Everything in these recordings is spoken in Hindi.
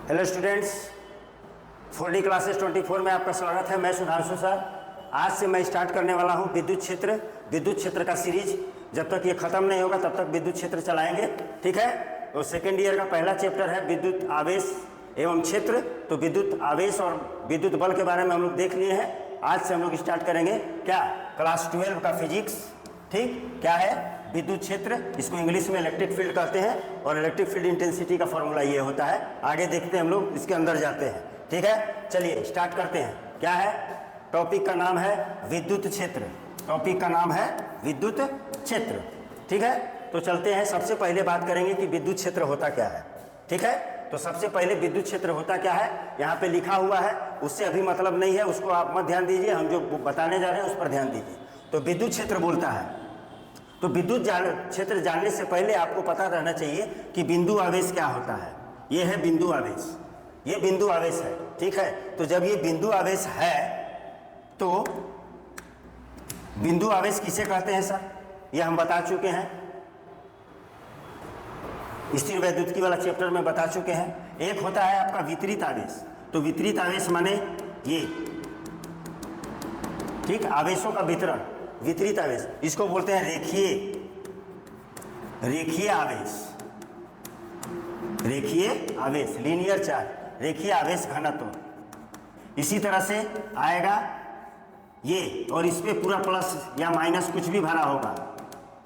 हेलो स्टूडेंट्स, 4D क्लासेस 24 में आपका स्वागत है। मैं सुधांशु सर। आज से मैं स्टार्ट करने वाला हूँ विद्युत क्षेत्र का सीरीज। जब तक ये खत्म नहीं होगा तब तक विद्युत क्षेत्र चलाएंगे, ठीक है। तो सेकेंड ईयर का पहला चैप्टर है विद्युत आवेश एवं क्षेत्र। तो विद्युत आवेश और विद्युत बल के बारे में हम लोग देख लिए हैं। आज से हम लोग स्टार्ट करेंगे क्या, क्लास 12 का फिजिक्स। ठीक, क्या है विद्युत क्षेत्र, इसको इंग्लिश में इलेक्ट्रिक फील्ड कहते हैं और इलेक्ट्रिक फील्ड इंटेंसिटी का फॉर्मूला ये होता है। आगे देखते हैं, हम लोग इसके अंदर जाते हैं, ठीक है। चलिए स्टार्ट करते हैं। क्या है, टॉपिक का नाम है विद्युत क्षेत्र। टॉपिक का नाम है विद्युत क्षेत्र, ठीक है। तो चलते हैं, सबसे पहले बात करेंगे कि विद्युत क्षेत्र होता क्या है, ठीक है। तो सबसे पहले विद्युत क्षेत्र होता क्या है, यहाँ पे लिखा हुआ है, उससे अभी मतलब नहीं है, उसको आप मत ध्यान दीजिए, हम जो बताने जा रहे हैं उस पर ध्यान दीजिए। तो विद्युत क्षेत्र बोलता है, तो विद्युत क्षेत्र जानने से पहले आपको पता रहना चाहिए कि बिंदु आवेश क्या होता है। ये है बिंदु आवेश, ये बिंदु आवेश है, ठीक है। तो जब ये बिंदु आवेश है तो बिंदु आवेश किसे कहते हैं सर, ये हम बता चुके हैं, स्थिर वैद्युतिकी वाला चैप्टर में बता चुके हैं। एक होता है आपका वितरित आवेश। तो वितरित आवेश माने ये, ठीक, आवेशों का वितरण, वितरित आवेश, इसको बोलते हैं रेखीय आवेश। रेखीय आवेश, लीनियर चार्ज, रेखीय आवेश घनत्व। इसी तरह से आएगा ये, और इस पे पूरा प्लस या माइनस कुछ भी भरा होगा,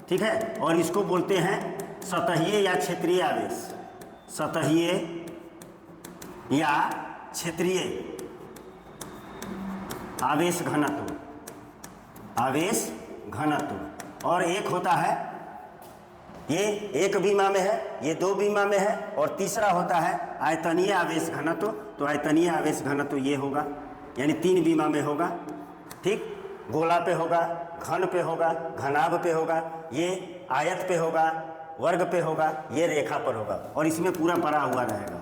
ठीक है। और इसको बोलते हैं सतहीय या क्षेत्रीय आवेश। सतहीय या क्षेत्रीय आवेश घनत्व, आवेश घनत्व। और एक होता है, ये एक बीमा में है, ये दो बीमा में है, और तीसरा होता है आयतनीय आवेश घनत्व। तो आयतनीय आवेश घनत्व ये होगा, यानी 3 बीमा में होगा, ठीक। गोला पे होगा, घन पे होगा, घनाभ पे होगा, ये आयत पे होगा, वर्ग पे होगा, ये रेखा पर होगा, और इसमें पूरा भरा हुआ रहेगा।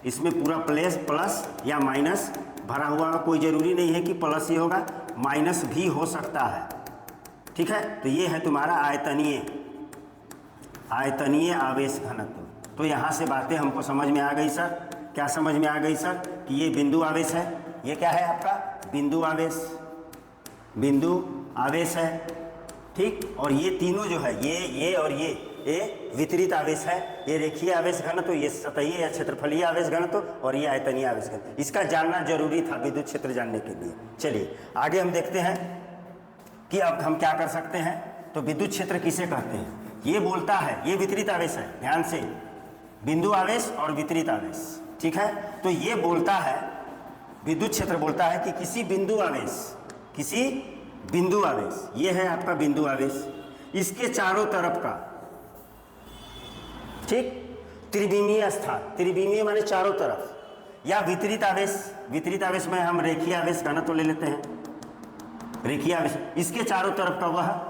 इसमें पूरा प्लस या माइनस भरा हुआ, कोई ज़रूरी नहीं है कि प्लस ही होगा, माइनस भी हो सकता है, ठीक है। तो ये है तुम्हारा आयतनीय आवेश घनत्व। तो यहाँ से बातें हमको समझ में आ गई सर। क्या समझ में आ गई सर, कि ये बिंदु आवेश है, ये क्या है आपका बिंदु आवेश है, ठीक। और ये तीनों जो है, ये और ये वितरित आवेश है। ये रेखीय आवेश घनत्व, ये सतहीय या क्षेत्रफलीय आवेश घनत्व, और ये आयतनीय आवेश घनत्व। इसका जानना जरूरी था विद्युत क्षेत्र जानने के लिए। चलिए आगे हम देखते हैं कि अब हम क्या कर सकते हैं। तो विद्युत क्षेत्र किसे कहते हैं, ये बोलता है, ये वितरित आवेश है, ध्यान से, बिंदु आवेश और वितरित आवेश, ठीक है। तो ये बोलता है, विद्युत क्षेत्र बोलता है कि किसी बिंदु आवेश, ये है आपका बिंदु आवेश, इसके चारों तरफ का, ठीक, त्रिविमीय स्थान, त्रिविमीय माने चारों तरफ, या वितरित आवेश में हम रेखीय आवेश घनत्व ले लेते हैं। रेखीय आवेश, इसके चारों तरफ का वह,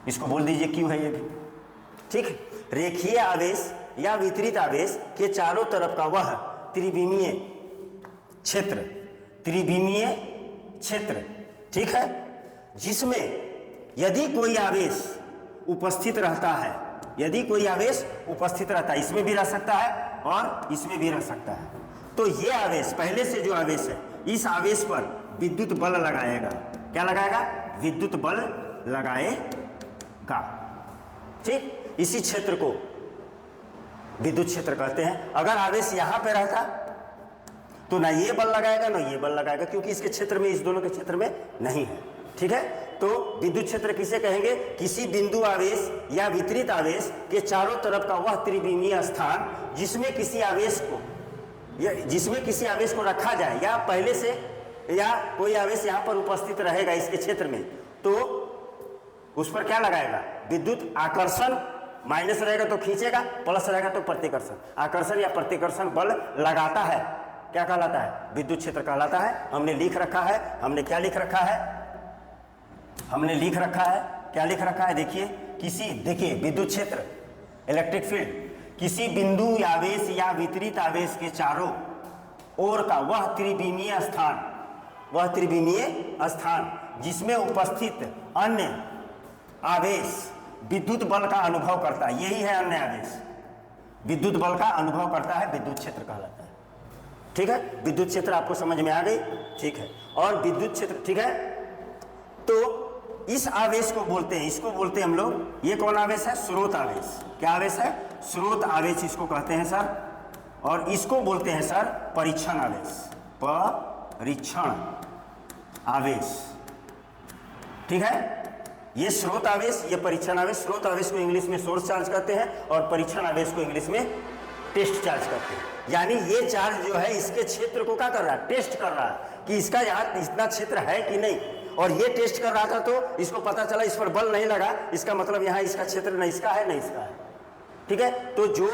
इसको बोल दीजिए क्यू है ये भी, ठीक। रेखीय आवेश या वितरित आवेश के चारों तरफ का वह त्रिविमीय क्षेत्र, ठीक है, जिसमें यदि कोई आवेश उपस्थित रहता है, इसमें भी रह सकता है और इसमें भी रह सकता है। तो ये आवेश, पहले से जो आवेश है, इस आवेश पर विद्युत बल लगाएगा। क्या लगाएगा, विद्युत बल लगाएगा, ठीक। इसी क्षेत्र को विद्युत क्षेत्र कहते हैं। अगर आवेश यहाँ पे रहता तो ना ये बल लगाएगा ना ये बल लगाएगा, क्योंकि इसके क्षेत्र में, इस दोनों के क्षेत्र में नहीं है, ठीक है। तो विद्युत क्षेत्र किसे कहेंगे, किसी बिंदु आवेश या वितरित आवेश के चारों तरफ का वह त्रिविमीय स्थान जिसमें किसी आवेश को रखा जाए, या पहले से या कोई आवेश यहाँ पर उपस्थित रहेगा इसके क्षेत्र में, तो उस पर क्या लगाएगा, विद्युत आकर्षण। माइनस रहेगा तो खींचेगा, प्लस रहेगा तो प्रतिकर्षण। आकर्षण या प्रतिकर्षण बल लगाता है, क्या कहलाता है, विद्युत क्षेत्र कहलाता है। हमने लिख रखा है, क्या लिख रखा है, देखिए विद्युत क्षेत्र, इलेक्ट्रिक फील्ड, किसी बिंदु आवेश या वितरित आवेश के चारों ओर का वह त्रिविमीय स्थान जिसमें उपस्थित अन्य आवेश विद्युत बल का अनुभव करता है, यही है अन्य आवेश, विद्युत बल का अनुभव करता है, विद्युत क्षेत्र कहलाता है। ठीक है, विद्युत क्षेत्र आपको समझ में आ गई, ठीक है। और विद्युत क्षेत्र, ठीक है, तो इस आवेश को बोलते हैं, इसको बोलते हैं हम लोग, ये कौन आवेश है? स्रोत आवेश। क्या आवेश है? स्रोत आवेश इसको कहते हैं सर। और इसको बोलते हैं सर परीक्षण आवेश, परीक्षण आवेश, ठीक है। ये स्रोत आवेश, ये परीक्षण आवेश। स्रोत आवेश को इंग्लिश में सोर्स चार्ज कहते हैं और परीक्षण आवेश को इंग्लिश में टेस्ट चार्ज करते हैं। यानी ये चार्ज जो है इसके क्षेत्र को क्या कर रहा है? टेस्ट कर रहा है कि इसका यहाँ इतना क्षेत्र है कि नहीं। और ये टेस्ट कर रहा था तो इसको पता चला इस पर बल नहीं लगा, इसका मतलब यहाँ इसका क्षेत्र न इसका है न इसका है, ठीक है। तो जो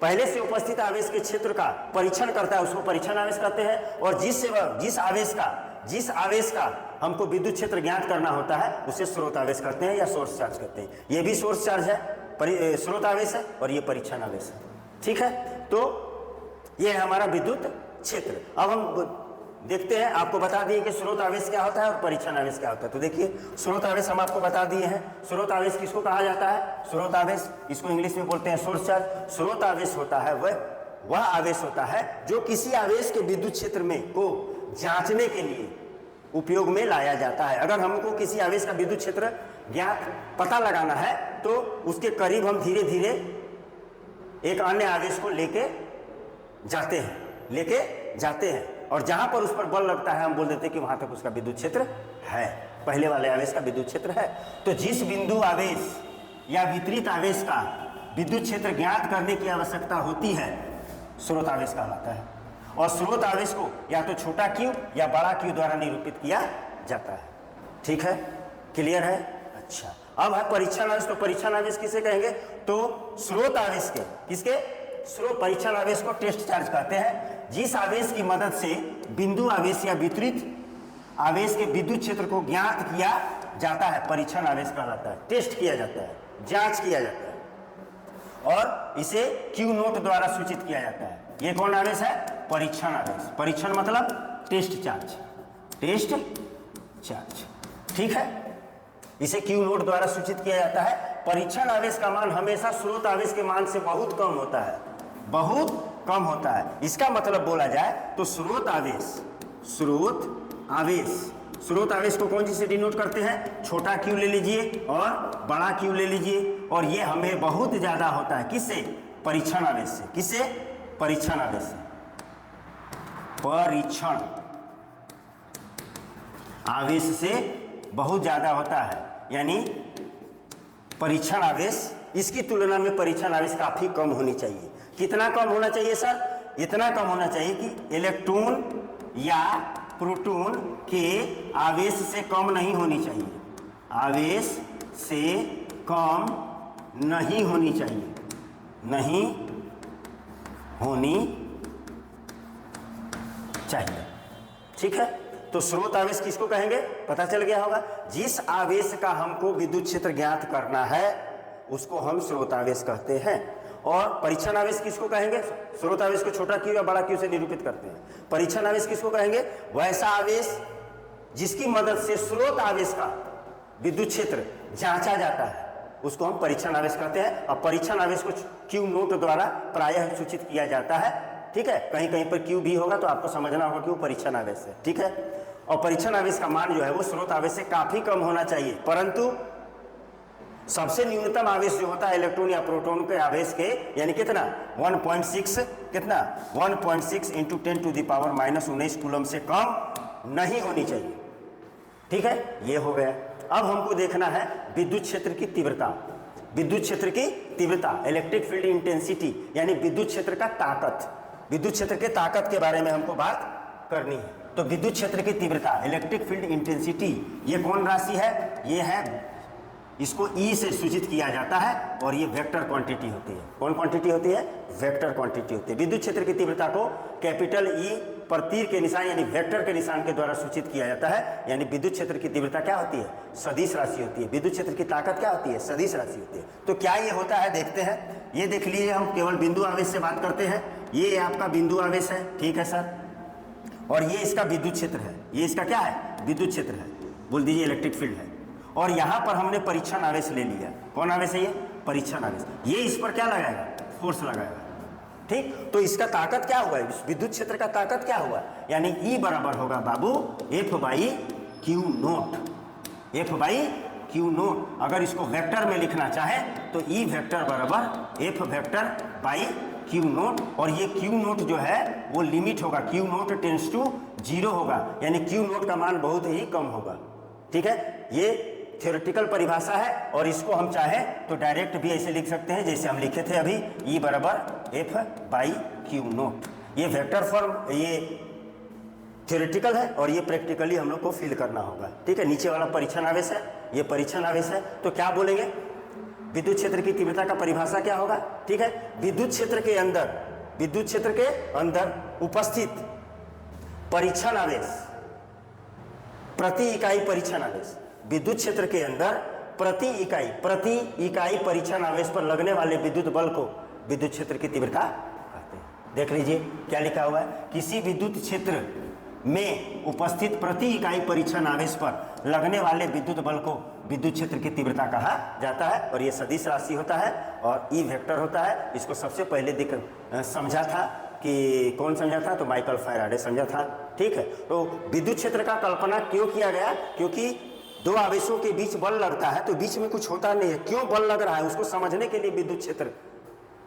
पहले से उपस्थित आवेश के क्षेत्र का परीक्षण करता है उसको परीक्षण आवेश कहते हैं। और जिस आवेश का हमको विद्युत क्षेत्र ज्ञात करना होता है उसे स्रोत आवेश कहते हैं या सोर्स चार्ज कहते हैं। ये भी सोर्स चार्ज है, स्रोत आवेश है, और ये परीक्षण आवेश है, ठीक है। तो ये है हमारा विद्युत क्षेत्र। अब हम देखते हैं, आपको बता दिए कि स्रोत आवेश क्या होता है और परीक्षण आवेश क्या होता है। तो देखिए, स्रोत आवेश हम आपको बता दिए हैं। स्रोत आवेश किसको कहा जाता है? स्रोत आवेश, इसको इंग्लिश में बोलते हैं सोर्स चार्ज। स्रोत आवेश होता है वह आवेश होता है जो किसी आवेश के विद्युत क्षेत्र में को जांचने के लिए उपयोग में लाया जाता है। अगर हमको किसी आवेश का विद्युत क्षेत्र ज्ञात पता लगाना है तो उसके करीब हम धीरे धीरे एक अन्य आवेश को लेके जाते हैं और जहां पर उस पर बल लगता है हम बोल देते हैं कि वहां तक उसका विद्युत क्षेत्र है, पहले वाले आवेश का विद्युत क्षेत्र है। तो जिस बिंदु आवेश या वितरित आवेश का विद्युत क्षेत्र ज्ञात करने की आवश्यकता होती है स्रोत आवेश कहलाता है। और स्रोत आवेश को या तो छोटा क्यू या बड़ा क्यू द्वारा निरूपित किया जाता है, ठीक है, क्लियर है। अच्छा, अब है परीक्षण आवेश। तो परीक्षण आवेश किसे कहेंगे? तो स्रोत आवेश के, किसके? स्रोत परीक्षण आवेश को टेस्ट चार्ज कहते हैं। जिस आवेश की मदद से बिंदु आवेश या वितरित आवेश के विद्युत क्षेत्र को ज्ञात किया जाता है परीक्षण आवेश कहलाता है। टेस्ट किया जाता है, जांच किया जाता है और इसे क्यू नोट द्वारा सूचित किया जाता है। ये कौन आवेश है? परीक्षण आवेश। परीक्षण मतलब टेस्ट चार्ज, टेस्ट चार्ज, ठीक है। इसे क्यू नोट द्वारा सूचित किया जाता है। परीक्षण आवेश का मान हमेशा स्रोत आवेश के मान से बहुत कम होता है, बहुत कम होता है। इसका मतलब बोला जाए तो स्रोत आवेश को कौन से डिनोट करते हैं? छोटा क्यू ले लीजिए और बड़ा क्यू ले लीजिए, और ये हमें बहुत ज्यादा होता है किससे? परीक्षण आवेश से। किससे? परीक्षण आवेश से। परीक्षण आवेश से बहुत ज्यादा होता है, यानी परीक्षण आवेश, इसकी तुलना में परीक्षण आवेश काफी कम होनी चाहिए। कितना कम होना चाहिए सर? इतना कम होना चाहिए कि इलेक्ट्रॉन या प्रोटॉन के आवेश से कम नहीं होनी चाहिए, आवेश से कम नहीं होनी चाहिए, नहीं होनी चाहिए, ठीक है। तो स्रोत आवेश किसको कहेंगे? पता चल गया होगा। जिस आवेश का हमको विद्युत क्षेत्र ज्ञात करना है उसको हम स्रोत आवेश कहते हैं। और परीक्षण आवेश किसको कहेंगे? स्रोत आवेश को छोटा क्यू या बड़ा क्यू से निरूपित करते हैं। परीक्षण आवेश किसको कहेंगे? वैसा आवेश जिसकी मदद से स्रोत आवेश का विद्युत क्षेत्र जांचा जाता है उसको हम परीक्षण आवेश कहते हैं। और परीक्षण आवेश को क्यू नोट द्वारा प्रायः सूचित किया जाता है, ठीक है। कहीं कहीं पर क्यू भी होगा तो आपको समझना होगा कि वो परीक्षण आवेश है, ठीक है। और परीक्षण आवेश का मान जो है वो स्रोत आवेश से काफी कम होना चाहिए, परंतु सबसे न्यूनतम आवेश जो होता है इलेक्ट्रॉन या प्रोटॉन के आवेश के, यानी कितना? 1.6 कितना? 1.6 इंटू 10⁻⁻19 कूलम से कम नहीं होनी चाहिए, ठीक है। ये हो गया। अब हमको देखना है विद्युत क्षेत्र की तीव्रता। विद्युत क्षेत्र की तीव्रता, इलेक्ट्रिक फील्ड इंटेंसिटी, यानी विद्युत क्षेत्र का ताकत, विद्युत क्षेत्र के ताकत के बारे में हमको बात करनी है। तो विद्युत क्षेत्र की तीव्रता, इलेक्ट्रिक फील्ड इंटेंसिटी, ये कौन राशि है? ये है, इसको ई से सूचित किया जाता है और ये वेक्टर क्वांटिटी होती है। कौन क्वांटिटी होती है? वेक्टर क्वांटिटी होती है। विद्युत क्षेत्र की तीव्रता को कैपिटल ई पर तीर के निशान यानी वेक्टर के निशान के द्वारा सूचित किया जाता है। यानी विद्युत क्षेत्र की तीव्रता क्या होती है? सदिश राशि होती है। विद्युत क्षेत्र की ताकत क्या होती है? सदिश राशि होती है। तो क्या ये होता है देखते हैं। ये देख लीजिए, हम केवल बिंदु आवेश से बात करते हैं। ये आपका बिंदु आवेश है, ठीक है सर, और ये इसका विद्युत क्षेत्र है। ये इसका क्या है? विद्युत क्षेत्र है, बोल दीजिए इलेक्ट्रिक फील्ड है। और यहाँ पर हमने परीक्षण आवेश ले लिया। कौन आवेश है ये? परीक्षण आवेश। ये इस पर क्या लगाएगा? फोर्स लगाएगा, ठीक, तो इसका ताकत क्या हुआ, इस विद्युत क्षेत्र का ताकत क्या हुआ, यानी E बराबर होगा बाबू F by Q note, F by Q note. अगर इसको वेक्टर में लिखना चाहे तो E वेक्टर बराबर F vector by Q note, और ये क्यू नोट जो है वो लिमिट होगा, क्यू नोट टेंड्स टू 0 होगा, यानी क्यू नोट का मान बहुत ही कम होगा। ठीक है, ये थ्योरेटिकल परिभाषा है, और इसको हम चाहें तो डायरेक्ट भी ऐसे लिख सकते हैं जैसे हम लिखे थे अभी, E बराबर F बाई क्यू नोट। ये वेक्टर फॉर्म, ये थ्योरेटिकल है और ये प्रैक्टिकली हम लोग को फील करना होगा। ठीक है, नीचे वाला परीक्षण आवेश है, ये परीक्षण आवेश है, तो क्या बोलेंगे, विद्युत क्षेत्र की तीव्रता का परिभाषा क्या होगा। ठीक है, विद्युत क्षेत्र के अंदर, विद्युत क्षेत्र के अंदर उपस्थित परीक्षण आवेश प्रति इकाई परीक्षण आवेश, विद्युत क्षेत्र के अंदर प्रति इकाई परीक्षण आवेश पर लगने वाले विद्युत बल को विद्युत क्षेत्र की तीव्रता कहते हैं। देख लीजिए क्या लिखा हुआ है, किसी विद्युत क्षेत्र में उपस्थित प्रति इकाई परीक्षण आवेश पर लगने वाले विद्युत बल को विद्युत क्षेत्र की तीव्रता कहा जाता है, और ये सदिश राशि होता है और E वेक्टर होता है। इसको सबसे पहले समझा था कि कौन समझा था, तो माइकल फैराडे समझा था। ठीक है, तो विद्युत क्षेत्र का कल्पना क्यों किया गया, क्योंकि दो आवेशों के बीच बल लगता है तो बीच में कुछ होता नहीं है, क्यों बल लग रहा है उसको समझने के लिए विद्युत क्षेत्र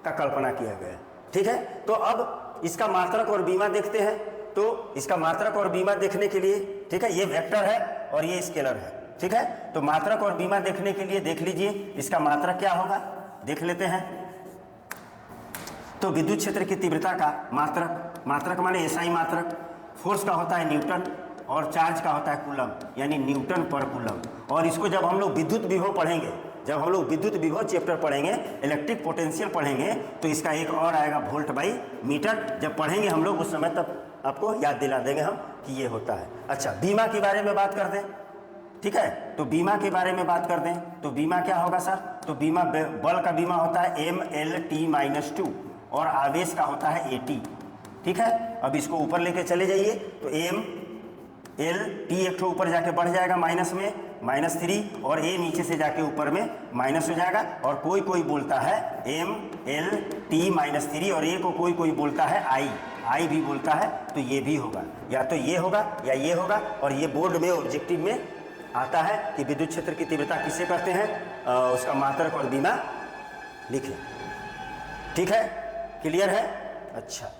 का कल्पना किया गया। ठीक है, तो अब इसका मात्रक और बीमा देखते हैं, तो इसका मात्रक और बीमा देखने के लिए, ठीक है, ये वेक्टर है और ये स्केलर है। ठीक है, तो मात्रक और बीमा देखने के लिए देख लीजिए इसका मात्रक क्या होगा, देख लेते हैं। तो विद्युत क्षेत्र की तीव्रता का मात्रक माने एसआई मात्रक, फोर्स का होता है न्यूटन और चार्ज का होता है कूलम, यानी न्यूटन पर कूलम। और इसको जब हम लोग विद्युत विभव पढ़ेंगे, जब हम लोग विद्युत विभव चैप्टर पढ़ेंगे, इलेक्ट्रिक पोटेंशियल पढ़ेंगे, तो इसका एक और आएगा वोल्ट बाई मीटर। जब पढ़ेंगे हम लोग उस समय तब आपको याद दिला देंगे हम कि ये होता है। अच्छा, बीमा के बारे में बात कर दें। ठीक है, तो बीमा के बारे में बात कर दें तो बीमा क्या होगा सर, तो बीमा, बल का बीमा होता है MLT-2 और आवेश का होता है AT। ठीक है, अब इसको ऊपर लेके चले जाइए तो MLT एक ठो ऊपर जाके बढ़ जाएगा माइनस में, -3, और A नीचे से जाके ऊपर में माइनस हो जाएगा। और कोई कोई बोलता है MLT-3 और A को कोई कोई बोलता है I भी बोलता है, तो ये भी होगा, या तो ये होगा या ये होगा। और ये बोर्ड में ऑब्जेक्टिव में आता है कि विद्युत क्षेत्र की तीव्रता किसे कहते हैं, उसका मात्रक और बीमा लिख लें। ठीक है, क्लियर है। अच्छा,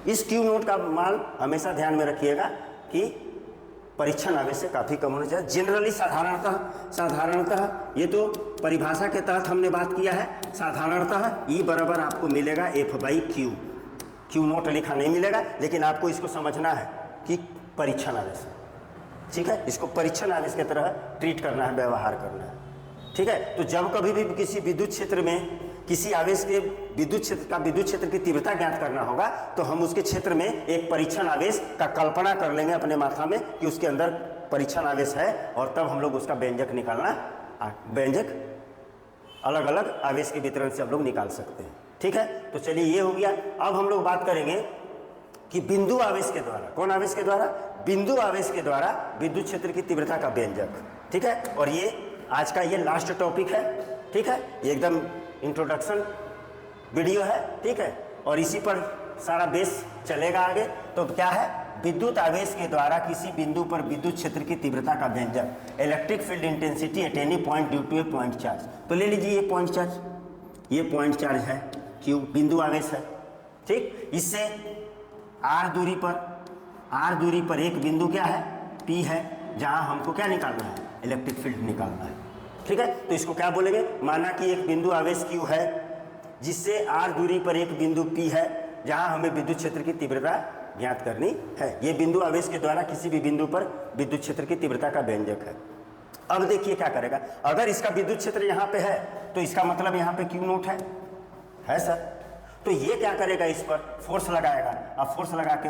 इस क्यू नोट का मान हमेशा ध्यान में रखिएगा कि परीक्षण आवेश से काफ़ी कम होना चाहिए। जनरली साधारणतः ये तो परिभाषा के तहत हमने बात किया है, साधारणतः E बराबर आपको मिलेगा F बाई क्यू नोट लिखा नहीं मिलेगा, लेकिन आपको इसको समझना है कि परीक्षण आवेश, ठीक है, इसको परीक्षण आवेश की तरह ट्रीट करना है, व्यवहार करना है। ठीक है, तो जब कभी भी किसी विद्युत क्षेत्र में किसी आवेश के विद्युत क्षेत्र की तीव्रता ज्ञात करना होगा, तो हम उसके क्षेत्र में एक परीक्षण आवेश का कल्पना कर लेंगे अपने माथा में कि उसके अंदर परीक्षण आवेश है, और तब हम लोग उसका व्यंजक निकालना, व्यंजक अलग अलग आवेश के वितरण से हम लोग निकाल सकते हैं। ठीक है, तो चलिए ये हो गया। अब हम लोग बात करेंगे कि बिंदु आवेश के द्वारा, कौन आवेश के द्वारा, बिंदु आवेश के द्वारा विद्युत क्षेत्र की तीव्रता का व्यंजक। ठीक है, और ये आज का ये लास्ट टॉपिक है। ठीक है, ये एकदम इंट्रोडक्शन वीडियो है। ठीक है, और इसी पर सारा बेस चलेगा आगे। तो क्या है, विद्युत आवेश के द्वारा किसी बिंदु पर विद्युत क्षेत्र की तीव्रता का व्यंजक, electric field intensity at any point due to a point charge. तो ले लीजिए ये पॉइंट चार्ज, ये पॉइंट चार्ज है, क्यू बिंदु आवेश है। ठीक, इससे r दूरी पर एक बिंदु क्या है, P है, जहां हमको क्या निकालना है, इलेक्ट्रिक फील्ड निकालना है। ठीक है, तो इसको क्या बोलेंगे, माना कि एक बिंदु आवेश Q है जिससे r दूरी पर एक बिंदु P है जहां हमें विद्युत क्षेत्र की तीव्रता ज्ञात करनी है। ये बिंदु आवेश के द्वारा किसी भी बिंदु पर विद्युत क्षेत्र की तीव्रता का व्यंजक है। अब देखिए क्या करेगा, अगर इसका विद्युत क्षेत्र यहाँ पे है तो इसका मतलब यहाँ पे क्यू नोट है सर, तो ये क्या करेगा, इस पर फोर्स लगाएगा। अब फोर्स लगा के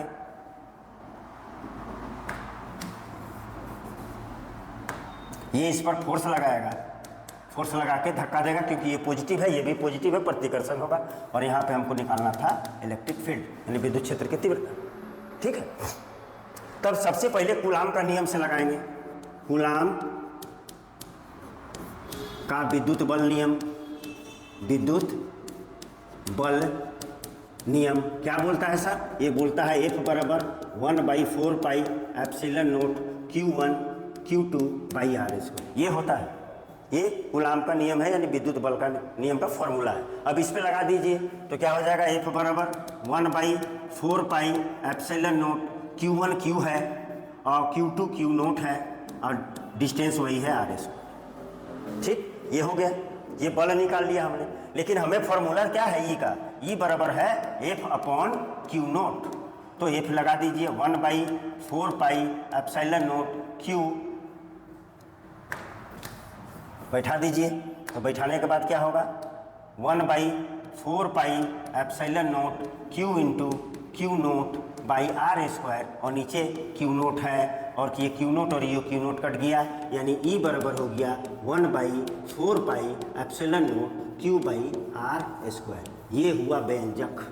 ये इस पर फोर्स लगाएगा, फोर्स लगा के धक्का देगा, क्योंकि ये पॉजिटिव है, ये भी पॉजिटिव है, प्रतिकर्षण होगा। और यहाँ पे हमको निकालना था इलेक्ट्रिक फील्ड, यानी विद्युत क्षेत्र की तीव्रता। ठीक है, तब सबसे पहले कूलाम का नियम से लगाएंगे। कूलाम का विद्युत बल नियम, विद्युत बल नियम क्या बोलता है सर? ये बोलता है F बराबर 1/4 pi epsilon naught Q1 Q2 by R square. ये होता है, ये कूलाम का नियम है, यानी विद्युत बल का नियम का फॉर्मूला है। अब इस पे लगा दीजिए तो क्या हो जाएगा? F बराबर 1/4 pi epsilon naught Q1 Q है और Q2 Q नोट है और डिस्टेंस वही है आर स्क्वायर। ठीक, ये हो गया, ये बल निकाल लिया हमने। लेकिन हमें फॉर्मूला क्या है ई का? ई बराबर है F/Q नोट। तो F लगा दीजिए 1/4 पाई एप्सिलॉन नोट Q, बैठा दीजिए। तो बैठाने के बाद क्या होगा? 1/4 pi epsilon naught Q into Q naught by R square, और नीचे Q नोट है और ये Q नोट और ये Q नोट कट गया, यानी E बराबर हो गया 1/4 pi epsilon naught Q by R square. ये हुआ व्यंजक।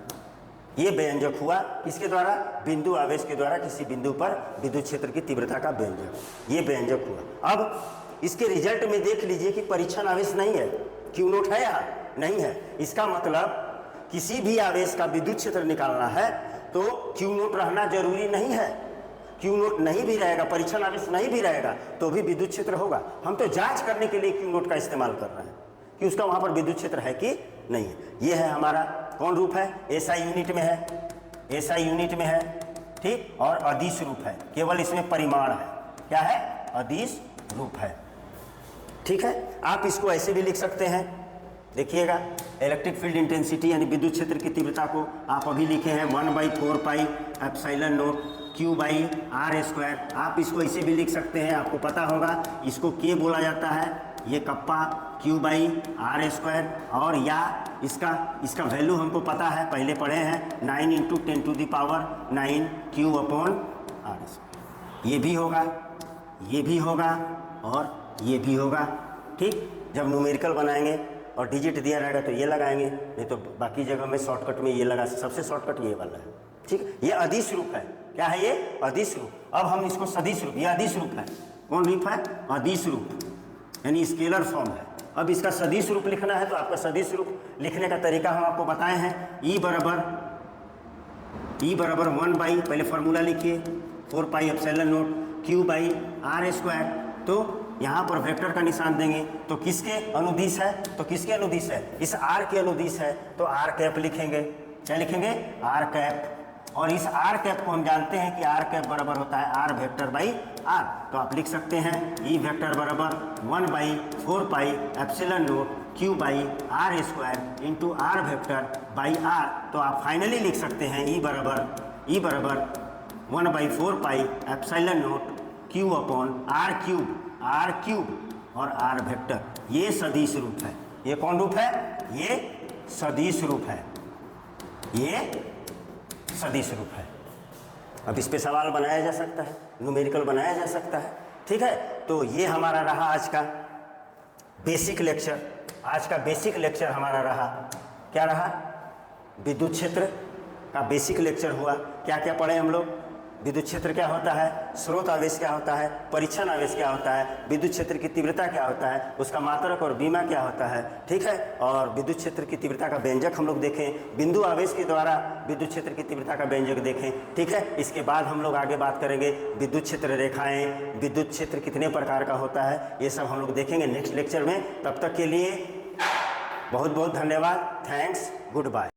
ये व्यंजक हुआ किसके द्वारा? बिंदु आवेश के द्वारा किसी बिंदु पर विद्युत क्षेत्र की तीव्रता का व्यंजक, ये व्यंजक हुआ। अब इसके रिजल्ट में देख लीजिए कि परीक्षण आवेश नहीं है, Q नोट है या नहीं है। इसका मतलब किसी भी आवेश का विद्युत क्षेत्र निकालना है तो Q नोट रहना जरूरी नहीं है। Q नोट नहीं भी रहेगा, परीक्षण आवेश नहीं भी रहेगा तो भी विद्युत क्षेत्र होगा। हम तो जांच करने के लिए Q नोट का इस्तेमाल कर रहे हैं कि उसका वहाँ पर विद्युत क्षेत्र है कि नहीं है। ये है हमारा कौन रूप है? SI यूनिट में है, SI यूनिट में है, ठीक, और अदिश रूप है, केवल इसमें परिमाण है। क्या है? अदिश रूप है। ठीक है, आप इसको ऐसे भी लिख सकते हैं, देखिएगा, इलेक्ट्रिक फील्ड इंटेंसिटी यानी विद्युत क्षेत्र की तीव्रता को आप अभी लिखे हैं 1/4 pi epsilon naught Q by R square. आप इसको ऐसे भी लिख सकते हैं, आपको पता होगा, इसको K बोला जाता है, ये kappa Q by R square, और या इसका वैल्यू हमको पता है, पहले पढ़े हैं, 9 × 10⁹ Q अपॉन आर स्क्वायर। ये भी होगा, ये भी होगा और ये भी होगा। ठीक, जब न्यूमेरिकल बनाएंगे और डिजिट दिया रहेगा तो ये लगाएंगे, नहीं तो बाकी जगह में शॉर्टकट में ये लगा, सबसे शॉर्टकट ये वाला है। ठीक, ये अदिश रूप है। क्या है ये? अदिश रूप। अब हम इसको सदिश रूप, ये अदिश रूप है। कौन रूप है? अदिश रूप, यानी स्केलर फॉर्म है। अब इसका सदिश रूप लिखना है तो आपका सदिश रूप लिखने का तरीका हम आपको बताए हैं। E बराबर 1 पहले फॉर्मूला लिखिए 4 pi epsilon naught Q by R square. तो यहाँ पर वेक्टर का निशान देंगे तो किसके अनुदिश है? तो किसके अनुदिश है? इस R के अनुदिश है, तो आर कैप लिखेंगे। क्या लिखेंगे? R cap. और इस आर कैप को हम जानते हैं कि आर कैप बराबर होता है आर वेक्टर बाई आर। तो आप लिख सकते हैं E वेक्टर बराबर 1/4 pi epsilon naught Q by R square into R vector by R. तो आप फाइनली लिख सकते हैं E बराबर 1/4 pi epsilon naught Q upon R cube और आर वेक्टर। ये सदिश रूप है। ये कौन रूप है? ये सदिश रूप है, ये सदिश रूप है। अब इस पे सवाल बनाया जा सकता है, न्यूमेरिकल बनाया जा सकता है। ठीक है, तो ये हमारा रहा आज का बेसिक लेक्चर। आज का बेसिक लेक्चर हमारा रहा, क्या रहा? विद्युत क्षेत्र का बेसिक लेक्चर हुआ। क्या क्या पढ़े हम लोग? विद्युत क्षेत्र क्या होता है, स्रोत आवेश क्या होता है, परीक्षण आवेश क्या होता है, विद्युत क्षेत्र की तीव्रता क्या होता है, उसका मात्रक और बीमा क्या होता है। ठीक है, और विद्युत क्षेत्र की तीव्रता का व्यंजक हम लोग देखें, बिंदु आवेश के द्वारा विद्युत क्षेत्र की तीव्रता का व्यंजक देखें। ठीक है, इसके बाद हम लोग आगे बात करेंगे विद्युत क्षेत्र रेखाएं, विद्युत क्षेत्र कितने प्रकार का होता है, ये सब हम लोग देखेंगे नेक्स्ट लेक्चर में। तब तक के लिए बहुत बहुत धन्यवाद। Thanks, good bye.